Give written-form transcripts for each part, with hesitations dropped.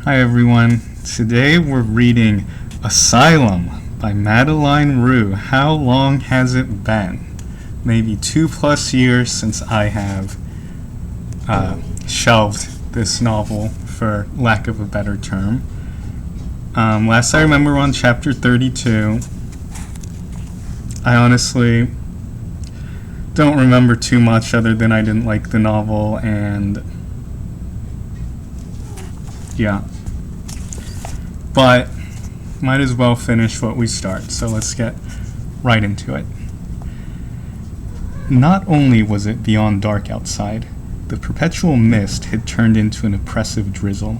Hi everyone. Today we're reading Asylum by Madelein Roux. How long has it been? Maybe 2+ years since I have shelved this novel, for lack of a better term. Last I remember we're on chapter 32. I honestly don't remember too much other than I didn't like the novel, and yeah. But might as well finish what we start, so let's get right into it. Not only was it beyond dark outside, the perpetual mist had turned into an oppressive drizzle.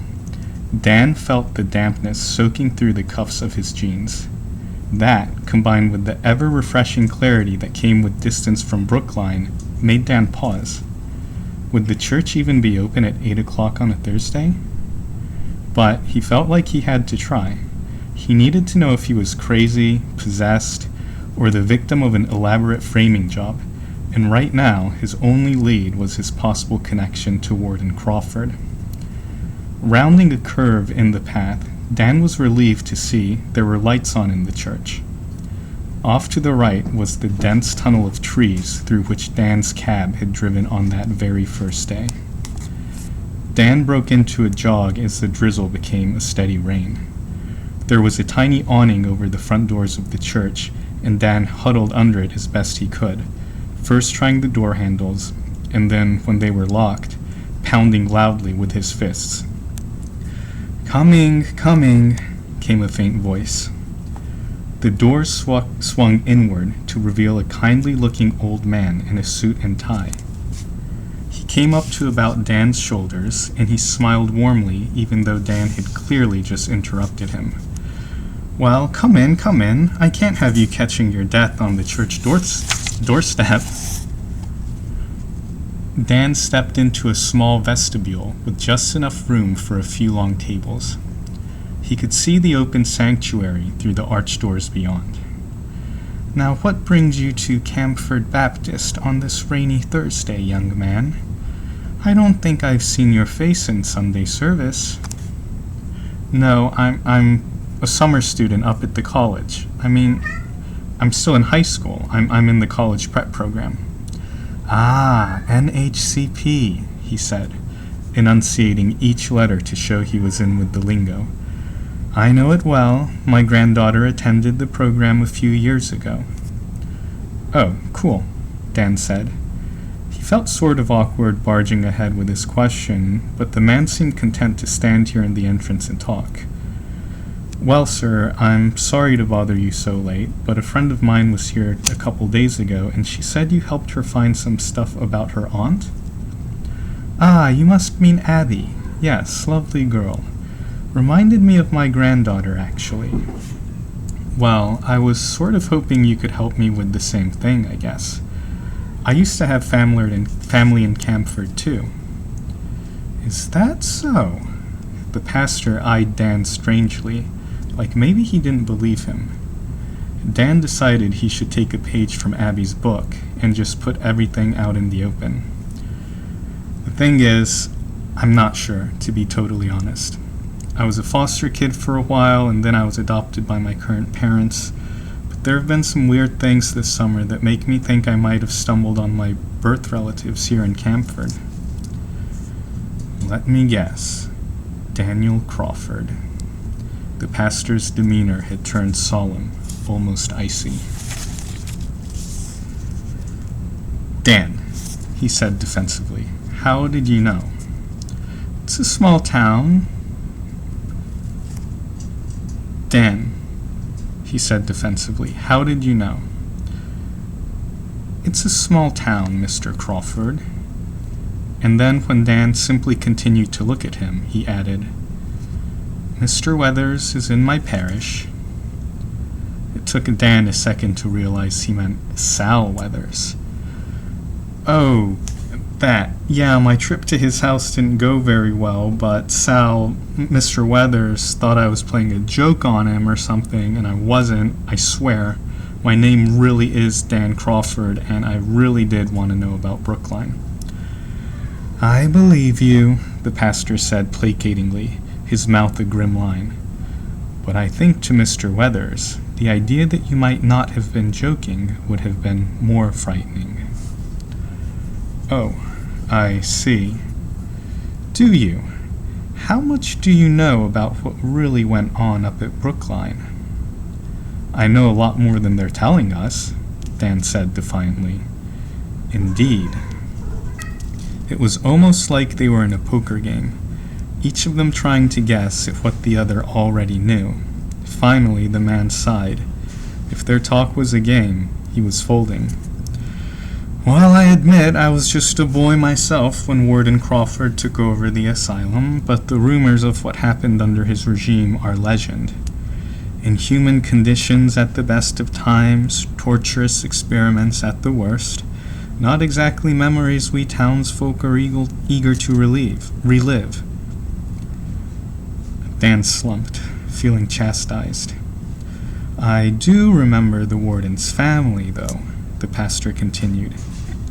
Dan felt the dampness soaking through the cuffs of his jeans. That, combined with the ever-refreshing clarity that came with distance from Brookline, made Dan pause. Would the church even be open at 8 o'clock on a Thursday? But he felt like he had to try. He needed to know if he was crazy, possessed, or the victim of an elaborate framing job, and right now his only lead was his possible connection to Warden Crawford. Rounding a curve in the path, Dan was relieved to see there were lights on in the church. Off to the right was the dense tunnel of trees through which Dan's cab had driven on that very first day. Dan broke into a jog as the drizzle became a steady rain. There was a tiny awning over the front doors of the church, and Dan huddled under it as best he could, first trying the door handles, and then, when they were locked, pounding loudly with his fists. "Coming, coming," came a faint voice. The doors swung inward to reveal a kindly-looking old man in a suit and tie. He came up to about Dan's shoulders, and he smiled warmly, even though Dan had clearly just interrupted him. "Well, come in, come in. I can't have you catching your death on the church doorstep." Dan stepped into a small vestibule with just enough room for a few long tables. He could see the open sanctuary through the arched doors beyond. "Now what brings you to Camford Baptist on this rainy Thursday, young man? I don't think I've seen your face in Sunday service." "No, I'm a summer student up at the college. I mean, I'm still in high school. I'm in the college prep program." "Ah, NHCP," he said, enunciating each letter to show he was in with the lingo. "I know it well. My granddaughter attended the program a few years ago." "Oh, cool," Dan said. He felt sort of awkward barging ahead with his question, but the man seemed content to stand here in the entrance and talk. "Well, sir, I'm sorry to bother you so late, but a friend of mine was here a couple days ago, and she said you helped her find some stuff about her aunt?" "Ah, you must mean Abby. Yes, lovely girl. Reminded me of my granddaughter, actually." "Well, I was sort of hoping you could help me with the same thing, I guess. I used to have family in Camford, too." "Is that so?" The pastor eyed Dan strangely, like maybe he didn't believe him. Dan decided he should take a page from Abby's book and just put everything out in the open. "The thing is, I'm not sure, to be totally honest. I was a foster kid for a while, and then I was adopted by my current parents. But there have been some weird things this summer that make me think I might have stumbled on my birth relatives here in Camford." "Let me guess. Daniel Crawford." The pastor's demeanor had turned solemn, almost icy. "Dan," he said defensively, "how did you know?" "It's a small town." "Dan," he said defensively, "how did you know?" "It's a small town, Mr. Crawford." And then, when Dan simply continued to look at him, he added, "Mr. Weathers is in my parish." It took Dan a second to realize he meant Sal Weathers. "Oh, that. Yeah, my trip to his house didn't go very well, but Mr. Weathers, thought I was playing a joke on him or something, and I wasn't, I swear. My name really is Dan Crawford, and I really did want to know about Brookline." "I believe you," the pastor said placatingly, his mouth a grim line. "But I think to Mr. Weathers, the idea that you might not have been joking would have been more frightening." "Oh, I see. Do you? How much do you know about what really went on up at Brookline?" "I know a lot more than they're telling us," Dan said defiantly. "Indeed." It was almost like they were in a poker game, each of them trying to guess at what the other already knew. Finally, the man sighed. If their talk was a game, he was folding. "Well, I admit I was just a boy myself when Warden Crawford took over the asylum, but the rumors of what happened under his regime are legend. Inhuman conditions at the best of times, torturous experiments at the worst. Not exactly memories we townsfolk are eager to relive." Dan slumped, feeling chastised. "I do remember the warden's family, though," the pastor continued,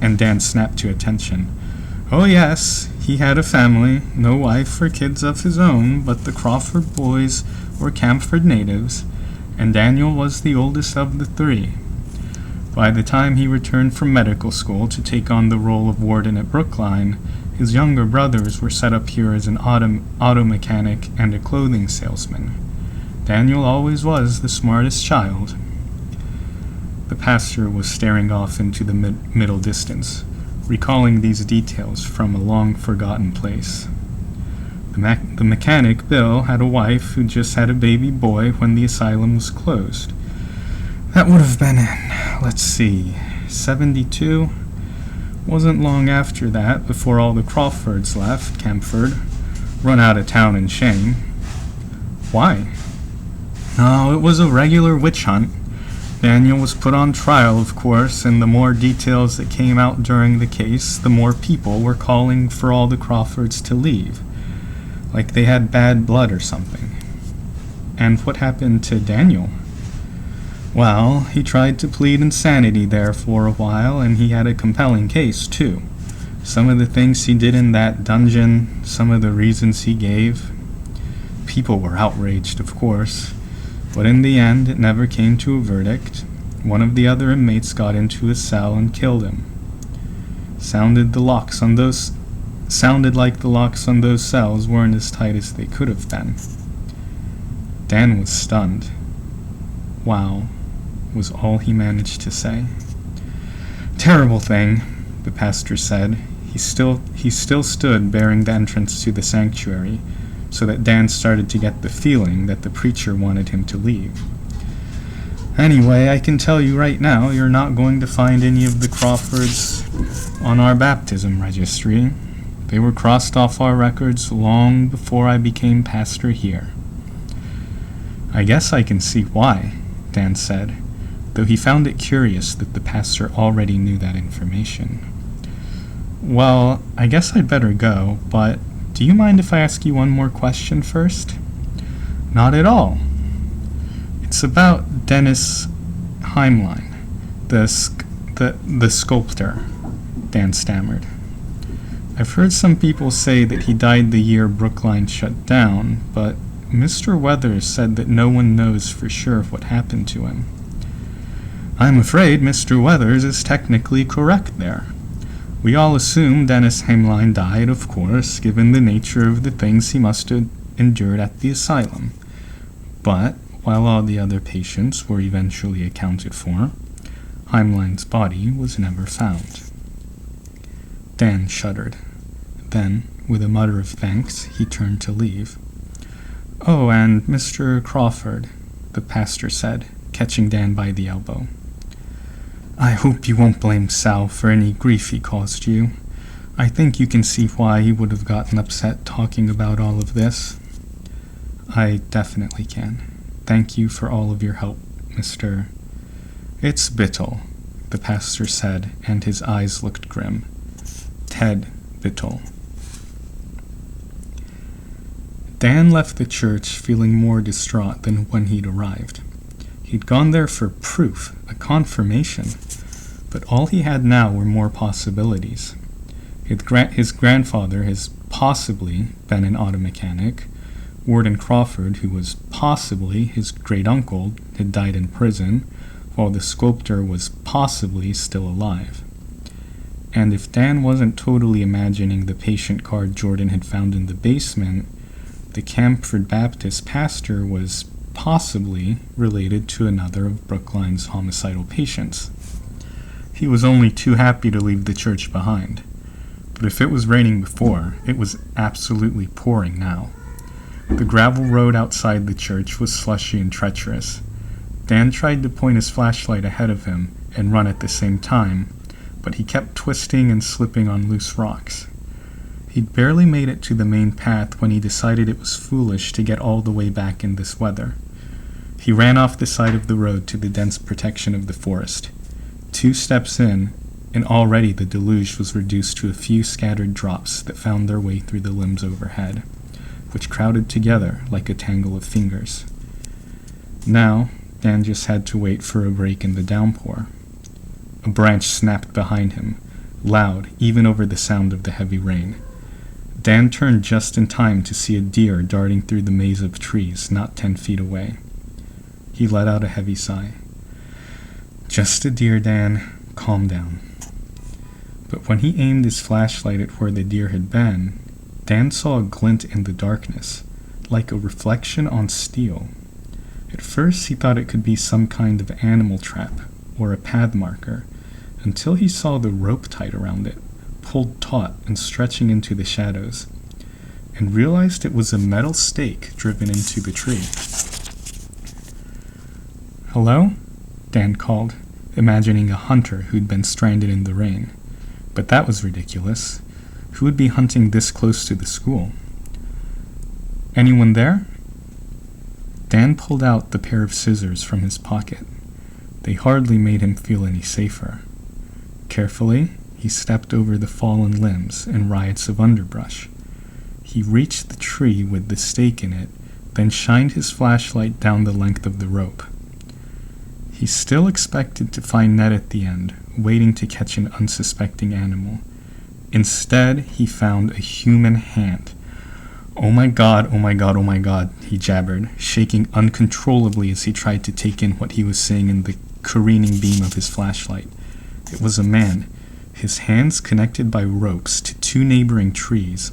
and Dan snapped to attention. "Oh yes, he had a family, no wife or kids of his own, but the Crawford boys were Camford natives, and Daniel was the oldest of the three. By the time he returned from medical school to take on the role of warden at Brookline, his younger brothers were set up here as an auto mechanic and a clothing salesman. Daniel always was the smartest child." The pastor was staring off into the middle distance, recalling these details from a long-forgotten place. The mechanic, Bill, had a wife who just had a baby boy when the asylum was closed. That would have been in, 72? Wasn't long after that, before all the Crawfords left Camford, run out of town in shame. Why? No, it was a regular witch hunt. Daniel was put on trial, of course, and the more details that came out during the case, the more people were calling for all the Crawfords to leave, like they had bad blood or something. And what happened to Daniel? Well, he tried to plead insanity there for a while, and he had a compelling case, too. Some of the things he did in that dungeon, some of the reasons he gave. People were outraged, of course, but in the end it never came to a verdict. One of the other inmates got into his cell and killed him. Sounded like the locks on those cells weren't as tight as they could have been. Dan was stunned. "Wow," was all he managed to say. "Terrible thing," the pastor said. He still stood bearing the entrance to the sanctuary, so that Dan started to get the feeling that the preacher wanted him to leave. "Anyway, I can tell you right now, you're not going to find any of the Crawfords on our baptism registry. They were crossed off our records long before I became pastor here." "I guess I can see why," Dan said, though he found it curious that the pastor already knew that information. "Well, I guess I'd better go, but do you mind if I ask you one more question first?" "Not at all." "It's about Dennis Heimlein, the sculptor," Dan stammered. "I've heard some people say that he died the year Brookline shut down, but Mr. Weathers said that no one knows for sure what happened to him." "I'm afraid Mr. Weathers is technically correct there. We all assume Dennis Heimlein died, of course, given the nature of the things he must have endured at the asylum. But, while all the other patients were eventually accounted for, Heimlein's body was never found." Dan shuddered. Then, with a mutter of thanks, he turned to leave. "Oh, and Mr. Crawford," the pastor said, catching Dan by the elbow. "I hope you won't blame Sal for any grief he caused you. I think you can see why he would have gotten upset talking about all of this." "I definitely can. Thank you for all of your help, Mr. "It's Biddle," the pastor said, and his eyes looked grim. "Ted Biddle." Dan left the church feeling more distraught than when he'd arrived. He'd gone there for proof, a confirmation, but all he had now were more possibilities. His grandfather has possibly been an auto mechanic. Warden Crawford, who was possibly his great-uncle, had died in prison, while the sculptor was possibly still alive. And if Dan wasn't totally imagining the patient card Jordan had found in the basement, the Camford Baptist pastor was possibly related to another of Brookline's homicidal patients. He was only too happy to leave the church behind. But if it was raining before, it was absolutely pouring now. The gravel road outside the church was slushy and treacherous. Dan tried to point his flashlight ahead of him and run at the same time, but he kept twisting and slipping on loose rocks. He'd barely made it to the main path when he decided it was foolish to get all the way back in this weather. He ran off the side of the road to the dense protection of the forest. 2 steps in, and already the deluge was reduced to a few scattered drops that found their way through the limbs overhead, which crowded together like a tangle of fingers. Now, Dan just had to wait for a break in the downpour. A branch snapped behind him, loud even over the sound of the heavy rain. Dan turned just in time to see a deer darting through the maze of trees not 10 feet away. He let out a heavy sigh. "Just a deer, Dan. Calm down." But when he aimed his flashlight at where the deer had been, Dan saw a glint in the darkness, like a reflection on steel. At first he thought it could be some kind of animal trap or a path marker, until he saw the rope tied around it, pulled taut and stretching into the shadows, and realized it was a metal stake driven into the tree. "Hello?" Dan called, imagining a hunter who'd been stranded in the rain. But that was ridiculous. Who would be hunting this close to the school? "Anyone there?" Dan pulled out the pair of scissors from his pocket. They hardly made him feel any safer. Carefully, he stepped over the fallen limbs and riots of underbrush. He reached the tree with the stake in it, then shined his flashlight down the length of the rope. He still expected to find Ned at the end, waiting to catch an unsuspecting animal. Instead, he found a human hand. "Oh my God, oh my God, oh my God," he jabbered, shaking uncontrollably as he tried to take in what he was seeing in the careening beam of his flashlight. It was a man, his hands connected by ropes to 2 neighboring trees,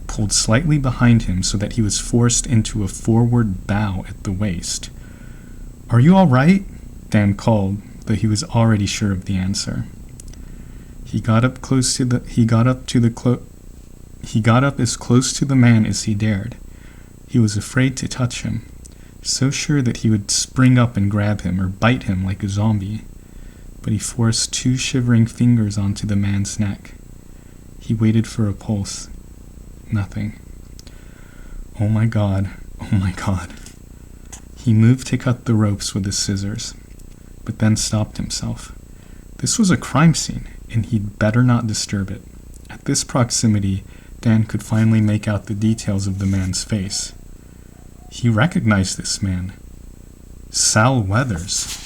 pulled slightly behind him so that he was forced into a forward bow at the waist. "Are you all right?" Dan called, though he was already sure of the answer. He got up as close to the man as he dared. He was afraid to touch him, so sure that he would spring up and grab him or bite him like a zombie. But he forced 2 shivering fingers onto the man's neck. He waited for a pulse. Nothing. "Oh my God, oh my God." He moved to cut the ropes with his scissors, but then stopped himself. This was a crime scene, and he'd better not disturb it. At this proximity, Dan could finally make out the details of the man's face. He recognized this man. Sal Weathers.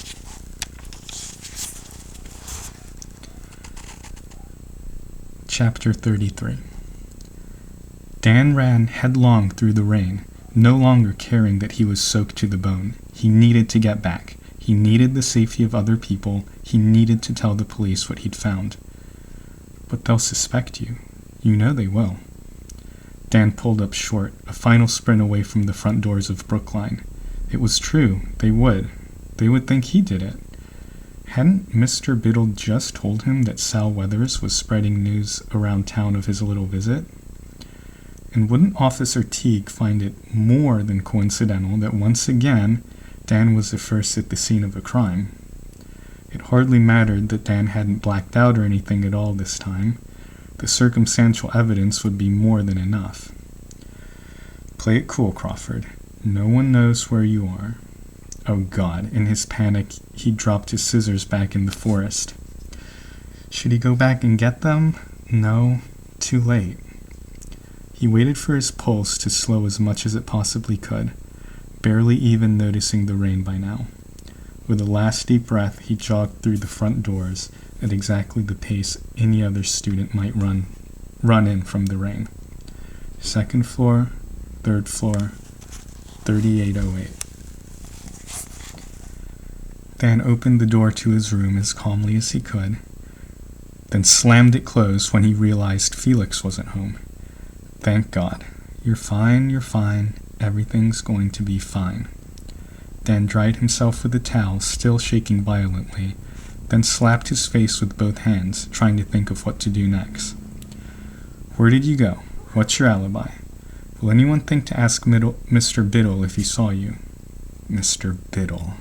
Chapter 33. Dan ran headlong through the rain, no longer caring that he was soaked to the bone. He needed to get back. He needed the safety of other people. He needed to tell the police what he'd found. "But they'll suspect you. You know they will." Dan pulled up short, a final sprint away from the front doors of Brookline. It was true. They would. They would think he did it. Hadn't Mr. Biddle just told him that Sal Weathers was spreading news around town of his little visit? And wouldn't Officer Teague find it more than coincidental that once again Dan was the first at the scene of a crime? It hardly mattered that Dan hadn't blacked out or anything at all this time. The circumstantial evidence would be more than enough. "Play it cool, Crawford. No one knows where you are." Oh God, in his panic, he dropped his scissors back in the forest. Should he go back and get them? No, too late. He waited for his pulse to slow as much as it possibly could, barely even noticing the rain by now. With a last deep breath, he jogged through the front doors at exactly the pace any other student might run in from the rain. 2nd floor, 3rd floor, 3808. Dan opened the door to his room as calmly as he could, then slammed it closed when he realized Felix wasn't home. Thank God. You're fine. Everything's going to be fine. Dan dried himself with a towel, still shaking violently, then slapped his face with both hands, trying to think of what to do next. Where did you go? What's your alibi? Will anyone think to ask Mr. Biddle if he saw you? Mr. Biddle.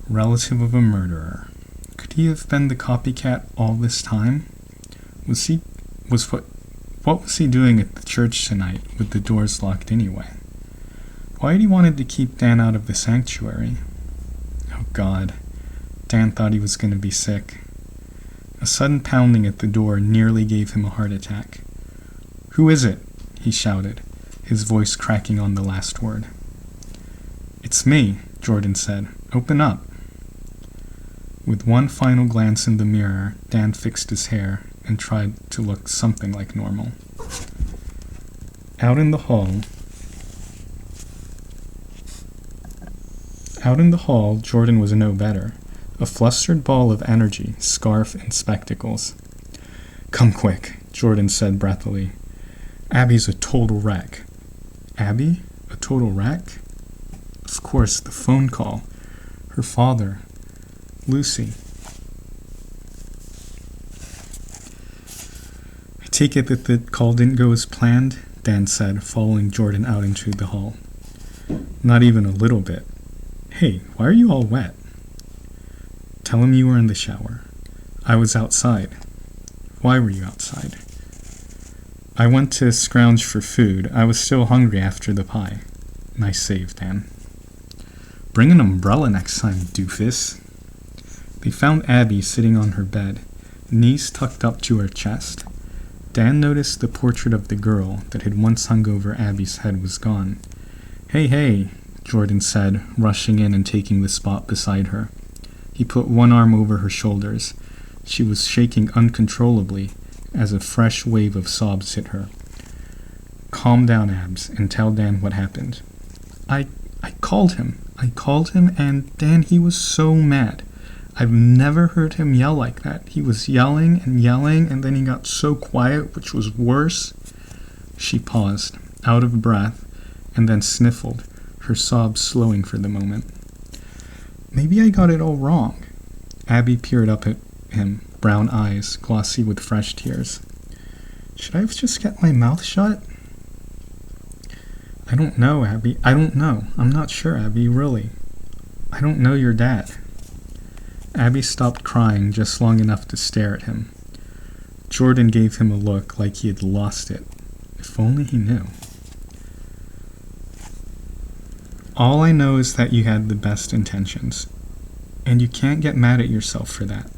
Relative of a murderer. Could he have been the copycat all this time? What was he doing at the church tonight with the doors locked anyway? Why had he wanted to keep Dan out of the sanctuary? Oh God, Dan thought he was going to be sick. A sudden pounding at the door nearly gave him a heart attack. Who is it? He shouted, his voice cracking on the last word. It's me, Jordan said. Open up. With one final glance in the mirror, Dan fixed his hair and tried to look something like normal. Out in the hall, Jordan was no better, a flustered ball of energy, scarf and spectacles. Come quick, Jordan said breathily. Abby's a total wreck. Abby? A total wreck? Of course, the phone call. Her father. Lucy. I take it that the call didn't go as planned, Dan said, following Jordan out into the hall. Not even a little bit. Hey, why are you all wet? Tell him you were in the shower. I was outside. Why were you outside? I went to scrounge for food. I was still hungry after the pie. Nice save, Dan. Bring an umbrella next time, doofus. They found Abby sitting on her bed, knees tucked up to her chest. Dan noticed the portrait of the girl that had once hung over Abby's head was gone. Hey, Jordan said, rushing in and taking the spot beside her. He put one arm over her shoulders. She was shaking uncontrollably as a fresh wave of sobs hit her. Calm down, Abs, and tell Dan what happened. I called him. And Dan, he was so mad. I've never heard him yell like that. He was yelling, and then he got so quiet, which was worse. She paused, out of breath, and then sniffled, her sobs slowing for the moment. Maybe I got it all wrong. Abby peered up at him, brown eyes, glossy with fresh tears. Should I have just kept my mouth shut? I don't know, Abby. I don't know. I'm not sure, Abby, really. I don't know your dad. Abby stopped crying just long enough to stare at him. Jordan gave him a look like he had lost it. If only he knew. All I know is that you had the best intentions, and you can't get mad at yourself for that.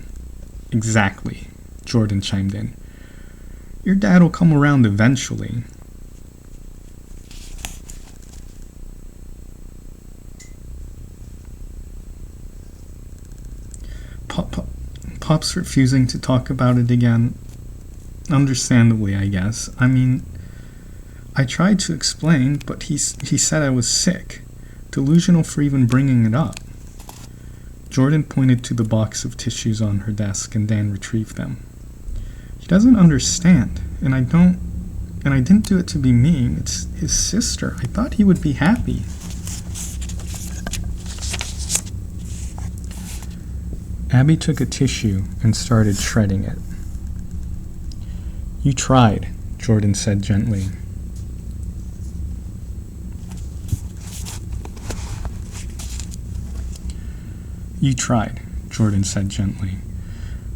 Exactly, Jordan chimed in. Your dad'll come around eventually. Pop's refusing to talk about it again. Understandably, I guess. I mean, I tried to explain, but he said I was sick. Delusional for even bringing it up. Jordan pointed to the box of tissues on her desk, and Dan retrieved them. He doesn't understand, and I didn't do it to be mean. It's his sister. I thought he would be happy. Abby took a tissue and started shredding it. You tried, Jordan said gently. You tried, Jordan said gently.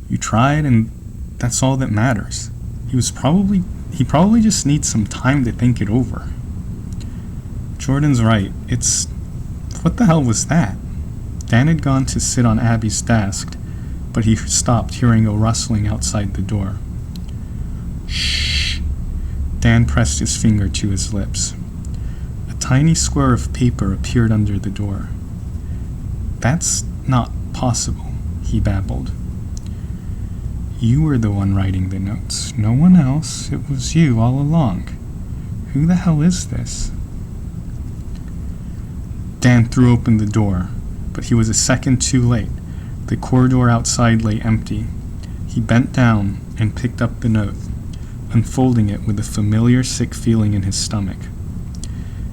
You tried, and that's all that matters. He probably just needs some time to think it over. Jordan's right. What the hell was that? Dan had gone to sit on Abby's desk, but he stopped hearing a rustling outside the door. Shh. Dan pressed his finger to his lips. A tiny square of paper appeared under the door. That's not possible, he babbled. You were the one writing the notes. No one else. It was you all along. Who the hell is this? Dan threw open the door, but he was a second too late. The corridor outside lay empty. He bent down and picked up the note, unfolding it with a familiar sick feeling in his stomach.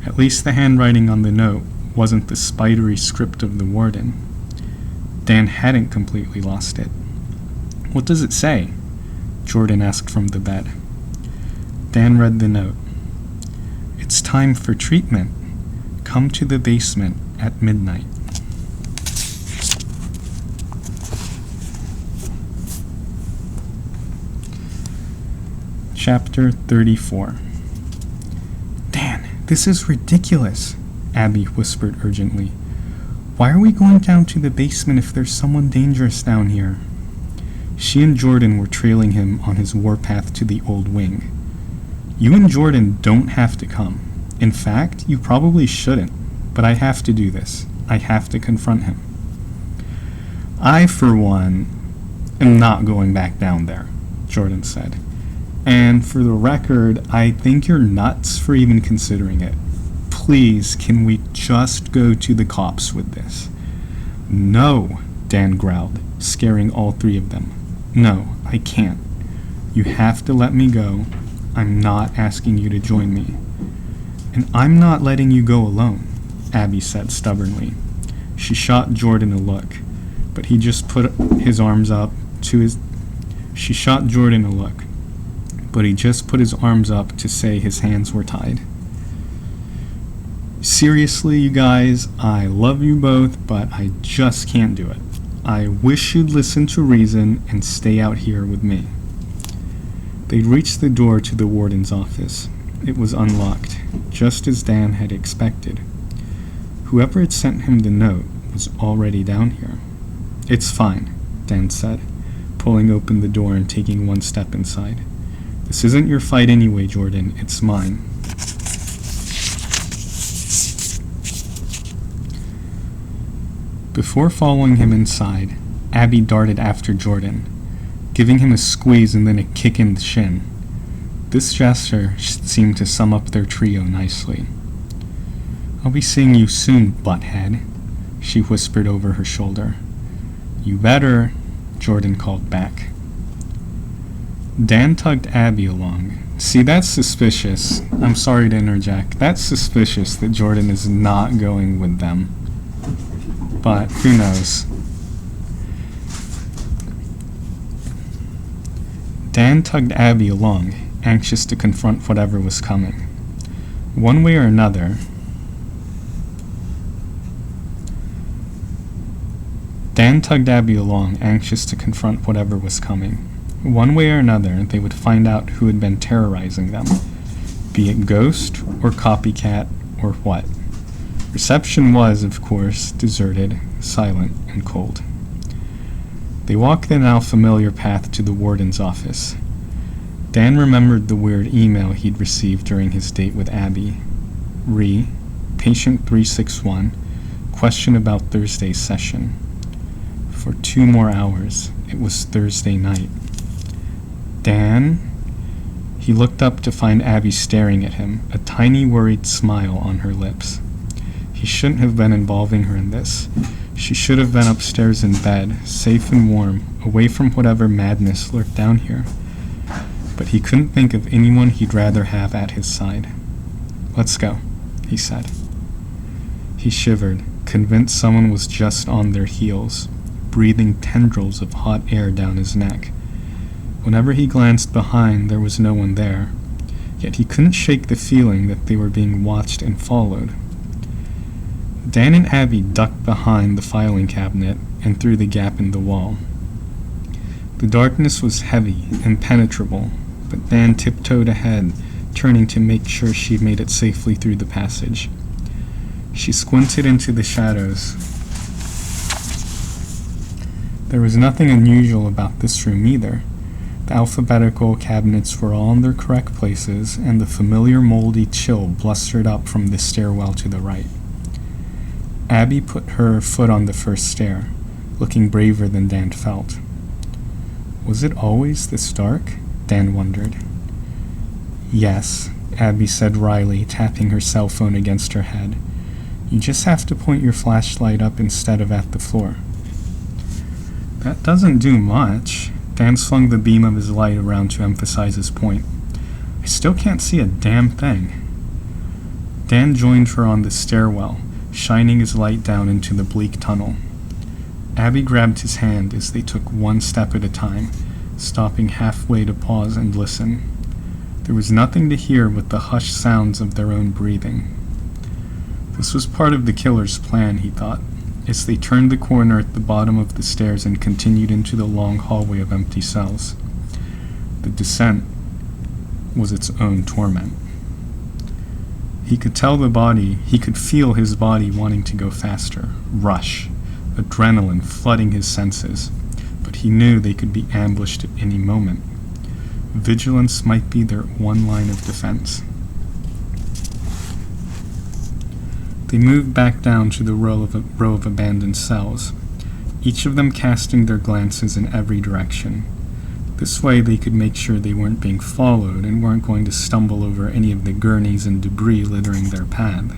At least the handwriting on the note wasn't the spidery script of the warden. Dan hadn't completely lost it. "What does it say?" Jordan asked from the bed. Dan read the note. "It's time for treatment. Come to the basement at midnight." Chapter 34. "Dan, this is ridiculous," Abby whispered urgently. "Why are we going down to the basement if there's someone dangerous down here?" She and Jordan were trailing him on his warpath to the old wing. "You and Jordan don't have to come. In fact, you probably shouldn't, but I have to do this. I have to confront him." "I, for one, am not going back down there," Jordan said. "And for the record, I think you're nuts for even considering it. Please, can we just go to the cops with this?" "No," Dan growled, scaring all three of them. "No, I can't. You have to let me go. I'm not asking you to join me." "And I'm not letting you go alone," Abby said stubbornly. She shot Jordan a look, but he just put his arms up to his... She shot Jordan a look, but he just put his arms up to say his hands were tied. "Seriously, you guys, I love you both, but I just can't do it. I wish you'd listen to reason and stay out here with me." They'd reached the door to the warden's office. It was unlocked, just as Dan had expected. Whoever had sent him the note was already down here. "It's fine," Dan said, pulling open the door and taking one step inside. "This isn't your fight anyway, Jordan. It's mine." Before following him inside, Abby darted after Jordan, giving him a squeeze and then a kick in the shin. This gesture seemed to sum up their trio nicely. "I'll be seeing you soon, butthead," she whispered over her shoulder. "You better," Jordan called back. Dan tugged Abby along. "See, that's suspicious. I'm sorry to interject. That's suspicious that Jordan is not going with them. But who knows?" Dan tugged Abby along, anxious to confront whatever was coming. One way or another, Dan tugged Abby along, anxious to confront whatever was coming. One way or another, they would find out who had been terrorizing them, be it ghost or copycat or what. Reception was, of course, deserted, silent, and cold. They walked the now familiar path to the warden's office. Dan remembered the weird email he'd received during his date with Abby. Roux, patient 361, question about Thursday's session. For 2 more hours. It was Thursday night. "Dan?" He looked up to find Abby staring at him, a tiny worried smile on her lips. He shouldn't have been involving her in this. She should have been upstairs in bed, safe and warm, away from whatever madness lurked down here. But he couldn't think of anyone he'd rather have at his side. "Let's go," he said. He shivered, convinced someone was just on their heels, breathing tendrils of hot air down his neck. Whenever he glanced behind, there was no one there, yet he couldn't shake the feeling that they were being watched and followed. Dan and Abby ducked behind the filing cabinet and through the gap in the wall. The darkness was heavy, impenetrable, but Dan tiptoed ahead, turning to make sure she made it safely through the passage. She squinted into the shadows. There was nothing unusual about this room either. The alphabetical cabinets were all in their correct places, and the familiar moldy chill blustered up from the stairwell to the right. Abby put her foot on the first stair, looking braver than Dan felt. Was it always this dark? Dan wondered. "Yes," Abby said wryly, tapping her cell phone against her head. You just have to point your flashlight up instead of at the floor. That doesn't do much. Dan swung the beam of his light around to emphasize his point. I still can't see a damn thing. Dan joined her on the stairwell, shining his light down into the bleak tunnel. Abby grabbed his hand as they took one step at a time, stopping halfway to pause and listen. There was nothing to hear but the hushed sounds of their own breathing. This was part of the killer's plan, he thought, as they turned the corner at the bottom of the stairs and continued into the long hallway of empty cells. The descent was its own torment. He could feel his body wanting to go faster, rush, adrenaline flooding his senses, but he knew they could be ambushed at any moment. Vigilance might be their one line of defense. They moved back down to the row of abandoned cells, each of them casting their glances in every direction. This way they could make sure they weren't being followed and weren't going to stumble over any of the gurneys and debris littering their path.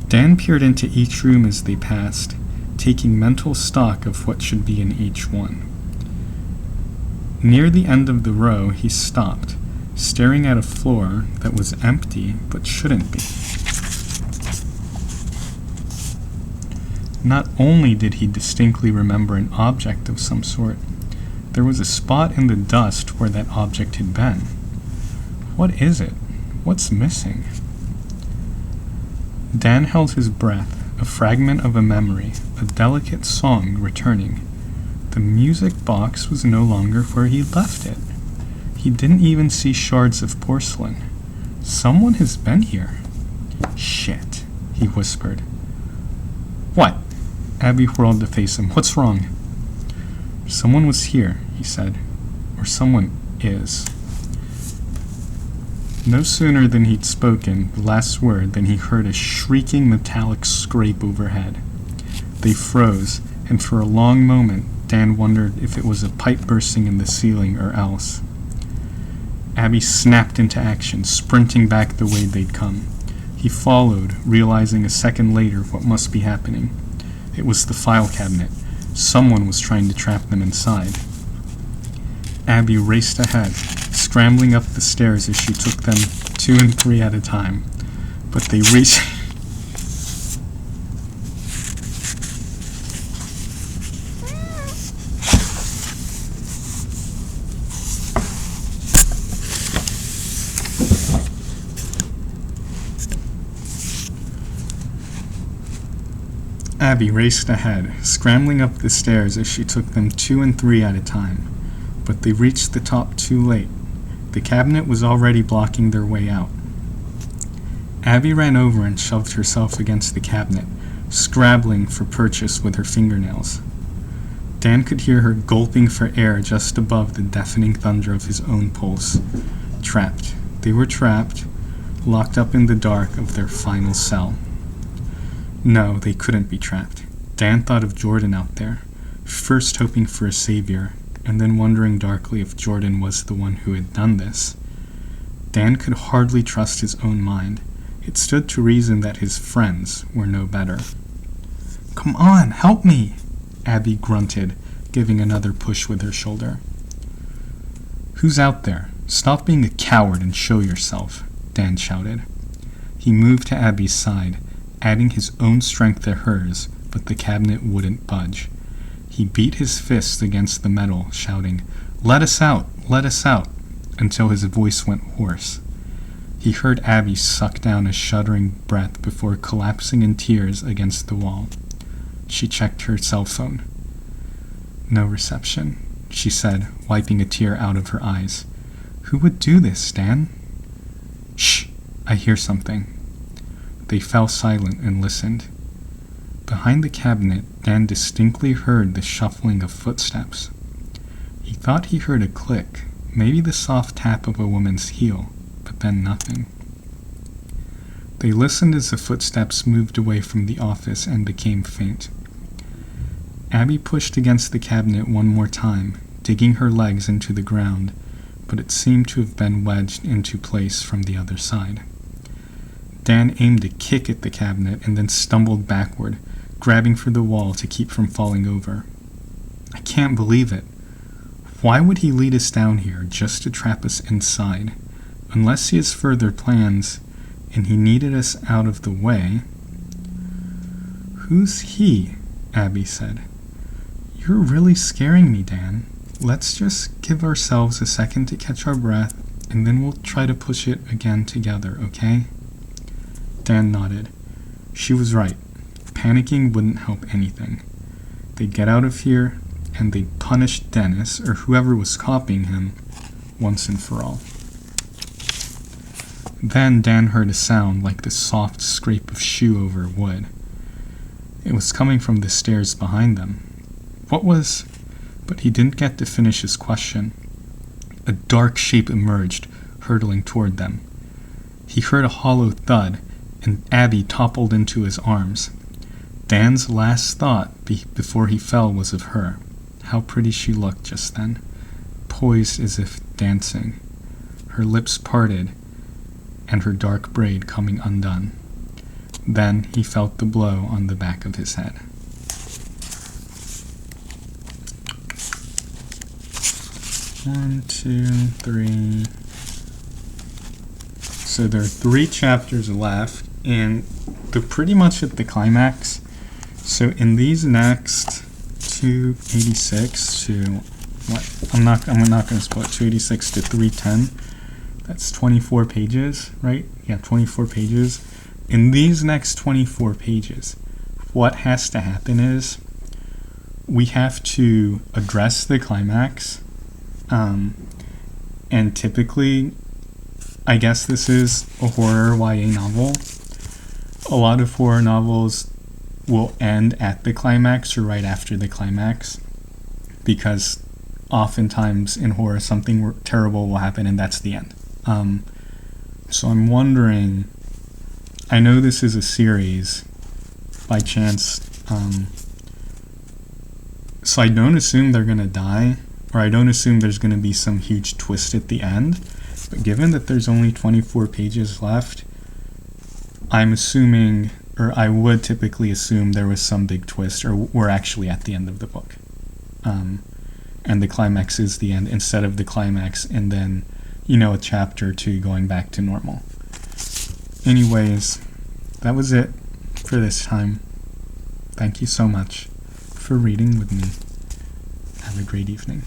Dan peered into each room as they passed, taking mental stock of what should be in each one. Near the end of the row, he stopped, staring at a floor that was empty but shouldn't be. Not only did he distinctly remember an object of some sort, there was a spot in the dust where that object had been. What is it? What's missing? Dan held his breath, a fragment of a memory, a delicate song returning. The music box was no longer where he left it. He didn't even see shards of porcelain. Someone has been here. Shit, he whispered. What? Abby whirled to face him. What's wrong? Someone was here, he said. Or someone is. No sooner than he'd spoken the last word than he heard a shrieking metallic scrape overhead. They froze, and for a long moment Dan wondered if it was a pipe bursting in the ceiling or else. Abby snapped into action, sprinting back the way they'd come. He followed, realizing a second later what must be happening. It was the file cabinet. Someone was trying to trap them inside. Abby raced ahead, scrambling up the stairs as she took them 2 and 3 at a time. But they reached... Abby raced ahead, scrambling up the stairs as she took them 2 and 3 at a time. But they reached the top too late. The cabinet was already blocking their way out. Abby ran over and shoved herself against the cabinet, scrabbling for purchase with her fingernails. Dan could hear her gulping for air just above the deafening thunder of his own pulse. Trapped. They were trapped, locked up in the dark of their final cell. No, they couldn't be trapped. Dan thought of Jordan out there, first hoping for a savior, and then wondering darkly if Jordan was the one who had done this. Dan could hardly trust his own mind. It stood to reason that his friends were no better. "Come on, help me!" Abby grunted, giving another push with her shoulder. "Who's out there? Stop being a coward and show yourself," Dan shouted. He moved to Abby's side, adding his own strength to hers, but the cabinet wouldn't budge. He beat his fists against the metal, shouting, "Let us out! Let us out!" until his voice went hoarse. He heard Abby suck down a shuddering breath before collapsing in tears against the wall. She checked her cell phone. "No reception," she said, wiping a tear out of her eyes. "Who would do this, Dan?" "Shh! I hear something." They fell silent and listened. Behind the cabinet, Dan distinctly heard the shuffling of footsteps. He thought he heard a click, maybe the soft tap of a woman's heel, but then nothing. They listened as the footsteps moved away from the office and became faint. Abby pushed against the cabinet one more time, digging her legs into the ground, but it seemed to have been wedged into place from the other side. Dan aimed a kick at the cabinet and then stumbled backward, grabbing for the wall to keep from falling over. I can't believe it. Why would he lead us down here just to trap us inside? Unless he has further plans and he needed us out of the way. Who's he? Abby said. You're really scaring me, Dan. Let's just give ourselves a second to catch our breath, and then we'll try to push it again together, okay? Dan nodded. She was right. Panicking wouldn't help anything. They'd get out of here, and they'd punish Dennis, or whoever was copying him, once and for all. Then Dan heard a sound like the soft scrape of shoe over wood. It was coming from the stairs behind them. What was... But he didn't get to finish his question. A dark shape emerged, hurtling toward them. He heard a hollow thud, and Abby toppled into his arms. Dan's last thought before he fell was of her. How pretty she looked just then, poised as if dancing, her lips parted, and her dark braid coming undone. Then he felt the blow on the back of his head. One, two, three. So there are 3 chapters left, and they're pretty much at the climax. So in these next 286 to what? I'm not going to split 286 to 310. That's 24 pages, right? Yeah, 24 pages. In these next 24 pages, what has to happen is we have to address the climax. And typically, I guess this is a horror YA novel. A lot of horror novels will end at the climax or right after the climax, because oftentimes in horror something terrible will happen and that's the end. So I'm wondering, I know this is a series by chance, so I don't assume they're gonna die, or I don't assume there's going to be some huge twist at the end, but given that there's only 24 pages left, I'm assuming, or I would typically assume there was some big twist, or we're actually at the end of the book. And the climax is the end, instead of the climax and then, a chapter or 2 going back to normal. Anyways, that was it for this time. Thank you so much for reading with me. Have a great evening.